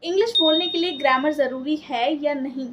English बोलने के लिए ग्रामर ज़रूरी है या नहीं?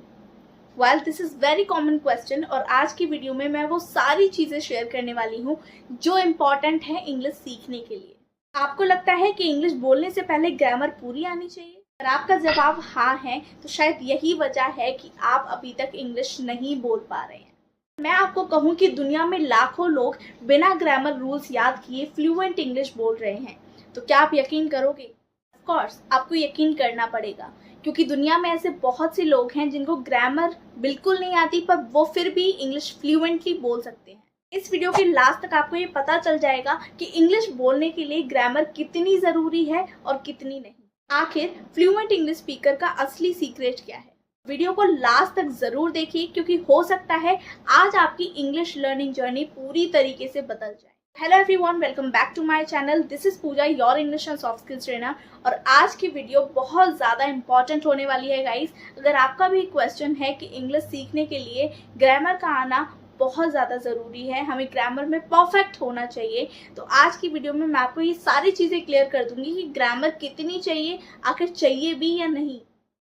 Well, this is very common question और आज की वीडियो में मैं वो सारी चीज़ें शेयर करने वाली हूँ जो इम्पॉर्टेंट है इंग्लिश सीखने के लिए। आपको लगता है कि इंग्लिश बोलने से पहले ग्रामर पूरी आनी चाहिए? अगर आपका जवाब हाँ है तो शायद यही वजह है कि आप अभी तक इंग्लिश नहीं बोल पा रहे हैं। मैं आपको कहूँ कि दुनिया में लाखों लोग बिना ग्रामर रूल्स याद किए फ्लुएंट इंग्लिश बोल रहे हैं, तो क्या आप यकीन करोगे? ऑफ कोर्स आपको यकीन करना पड़ेगा, क्योंकि दुनिया में ऐसे बहुत से लोग हैं जिनको ग्रामर बिल्कुल नहीं आती पर वो फिर भी इंग्लिश फ्लुएंटली बोल सकते हैं। इस वीडियो के लास्ट तक आपको ये पता चल जाएगा कि इंग्लिश बोलने के लिए ग्रामर कितनी ज़रूरी है और कितनी नहीं। आखिर फ्लुएंट इंग्लिश स्पीकर का असली सीक्रेट क्या है? वीडियो को लास्ट तक ज़रूर देखिए, क्योंकि हो सकता है आज आपकी इंग्लिश लर्निंग जर्नी पूरी तरीके से बदल जाए। Hello everyone, welcome back to my channel. This is Pooja, your English and soft skills trainer. और आज की वीडियो बहुत ज़्यादा इंपॉर्टेंट होने वाली है गाइस। अगर आपका भी क्वेश्चन है कि इंग्लिश सीखने के लिए ग्रामर का आना बहुत ज़्यादा ज़रूरी है, हमें ग्रामर में परफेक्ट होना चाहिए, तो आज की वीडियो में मैं आपको ये सारी चीज़ें क्लियर कर दूंगी कि ग्रामर कितनी चाहिए, आखिर चाहिए भी या नहीं।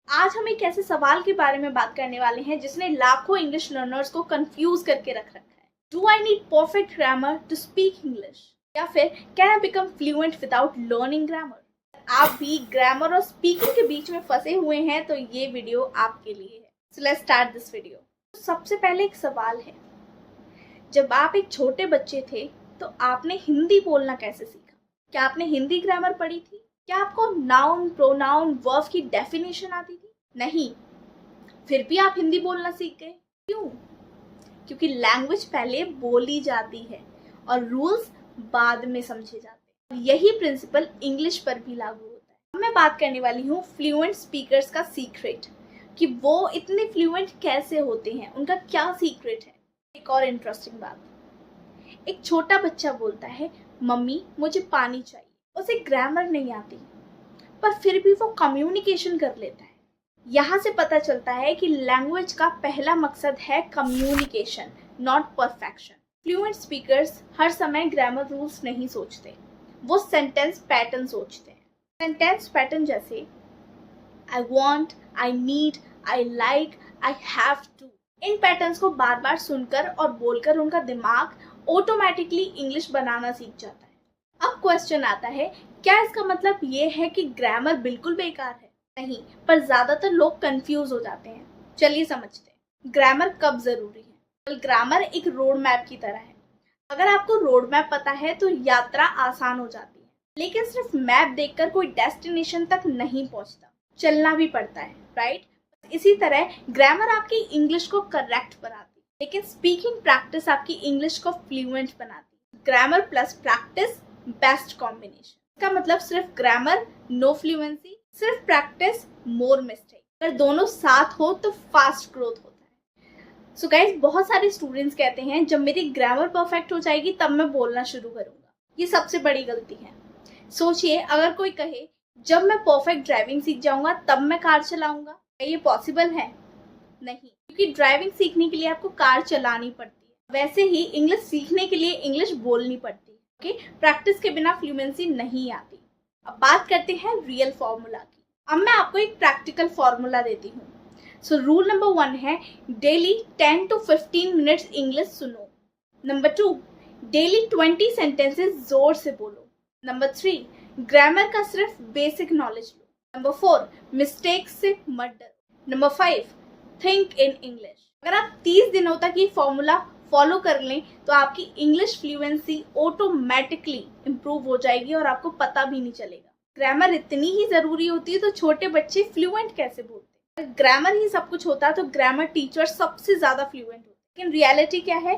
आज हम एक ऐसे सवाल के बारे में बात करने वाले हैं जिसने लाखों इंग्लिश लर्नर्स को कंफ्यूज करके रख रखा है। Do I need perfect grammar to speak English, या फिर can I become fluent without learning grammar? आप भी ग्रामर और स्पीकिंग के बीच में फंसे हुए हैं तो ये वीडियो आपके लिए है। So let's start this video. सबसे पहले एक सवाल है, जब आप एक छोटे बच्चे थे तो आपने हिंदी बोलना कैसे सीखा? क्या आपने हिंदी ग्रामर पढ़ी थी? क्या आपको नाउन, प्रोनाउन, वर्ब की डेफिनेशन आती थी? नहीं, फिर भी आप हिंदी बोलना सीख गए। क्यों? क्योंकि लैंग्वेज पहले बोली जाती है और रूल्स बाद में समझे जाते हैं। यही प्रिंसिपल इंग्लिश पर भी लागू होता है। मैं बात करने वाली हूँ फ्लुएंट स्पीकर्स का सीक्रेट, कि वो इतने फ्लुएंट कैसे होते हैं, उनका क्या सीक्रेट है। एक और इंटरेस्टिंग बात, एक छोटा बच्चा बोलता है मम्मी मुझे पानी चाहिए। उसे ग्रामर नहीं आती पर फिर भी वो कम्युनिकेशन कर लेता है। यहाँ से पता चलता है कि लैंग्वेज का पहला मकसद है communication, not perfection. Fluent speakers हर समय ग्रामर रूल्स नहीं सोचते, वो सेंटेंस पैटर्न सोचते हैं। सेंटेंस पैटर्न जैसे I want, I need, I like, I have to. इन पैटर्न्स को बार बार सुनकर और बोलकर उनका दिमाग ऑटोमेटिकली इंग्लिश बनाना सीख जाता है। अब क्वेश्चन आता है, क्या इसका मतलब ये है कि ग्रामर बिल्कुल बेकार है? नहीं, पर ज्यादातर लोग कंफ्यूज हो जाते हैं। चलिए समझते हैं ग्रामर कब जरूरी है। ग्रामर एक रोड मैप की तरह है। अगर आपको रोड मैप पता है तो यात्रा आसान हो जाती है, लेकिन सिर्फ मैप देखकर कोई डेस्टिनेशन तक नहीं पहुंचता, चलना भी पड़ता है, राइट? इसी तरह ग्रामर आपकी इंग्लिश को करेक्ट बनाती है, लेकिन स्पीकिंग प्रैक्टिस आपकी इंग्लिश को फ्लुएंट बनाती है। Grammar plus practice best combination. इसका मतलब सिर्फ ग्रामर नो फ्लुएंसी, सिर्फ प्रैक्टिस मोर मिस्टेक। अगर दोनों साथ हो तो फास्ट ग्रोथ होता है। सो गाइस, बहुत सारे स्टूडेंट्स कहते हैं जब मेरी ग्रामर परफेक्ट हो जाएगी तब मैं बोलना शुरू करूंगा। ये सबसे बड़ी गलती है। सोचिए, अगर कोई कहे जब मैं परफेक्ट ड्राइविंग सीख जाऊंगा तब मैं कार चलाऊंगा, क्या ये पॉसिबल है? नहीं, क्योंकि ड्राइविंग सीखने के लिए आपको कार चलानी पड़ती है। वैसे ही इंग्लिश सीखने के लिए इंग्लिश बोलनी पड़ती है। प्रैक्टिस के बिना फ्लुएंसी नहीं आती। अब बात करते हैं रियल फॉर्मूला की। अब मैं आपको एक प्रैक्टिकल फॉर्मूला देती हूँ। सो रूल नंबर 1 है डेली 10 to 15 मिनट्स इंग्लिश सुनो। नंबर 2, डेली 20 सेंटेंसेस जोर से बोलो। नंबर 3, ग्रामर का सिर्फ बेसिक नॉलेज लो। नंबर 4, मिस्टेक्स से मत डरो। Number 5, think in English. अगर आप 30 दिनों तक ये फॉर्मूला फॉलो कर लें तो आपकी इंग्लिश फ्लुएंसी ऑटोमेटिकली इंप्रूव हो जाएगी और आपको पता भी नहीं चलेगा। ग्रामर इतनी ही जरूरी होती है तो छोटे बच्चे फ्लुएंट कैसे बोलते हैं? अगर ग्रामर ही सब कुछ होता तो ग्रामर टीचर सबसे ज्यादा फ्लुएंट होते। लेकिन रियलिटी क्या है?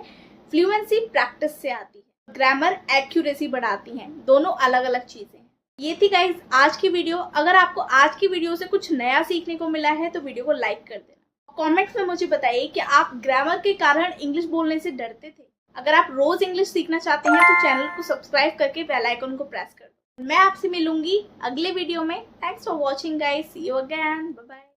फ्लुएंसी प्रैक्टिस से आती है, ग्रामर एक्यूरेसी बढ़ाती है। दोनों अलग अलग चीजें हैं। ये थी गाइज आज की वीडियो। अगर आपको आज की वीडियो से कुछ नया सीखने को मिला है तो वीडियो को लाइक कर देना। कमेंट्स में मुझे बताइए कि आप ग्रामर के कारण इंग्लिश बोलने से डरते थे। अगर आप रोज इंग्लिश सीखना चाहते हैं तो चैनल को सब्सक्राइब करके बेल आइकन को प्रेस कर दो। मैं आपसे मिलूंगी अगले वीडियो में। Thanks for watching guys, see you again, bye bye.